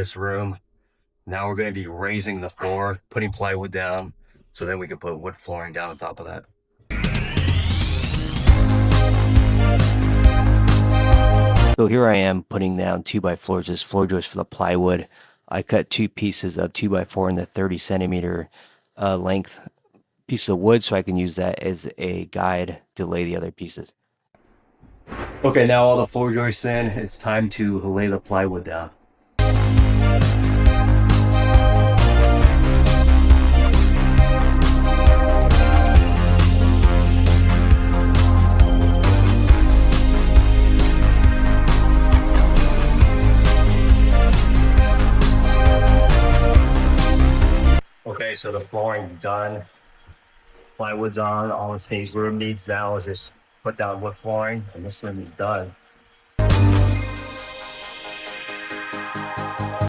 this room. Now we're going to be raising the floor, putting plywood down, so then we can put wood flooring down on top of that. So here I am putting down 2x4s, this floor joist for the plywood. I cut two pieces of 2x4 in the 30 centimeter length piece of wood, so I can use that as a guide to lay the other pieces. Okay, now all the floor joists in, it's time to lay the plywood down. Okay, so the flooring's done. Plywood's on. All this phase room needs now is just put down wood flooring, and this room is done.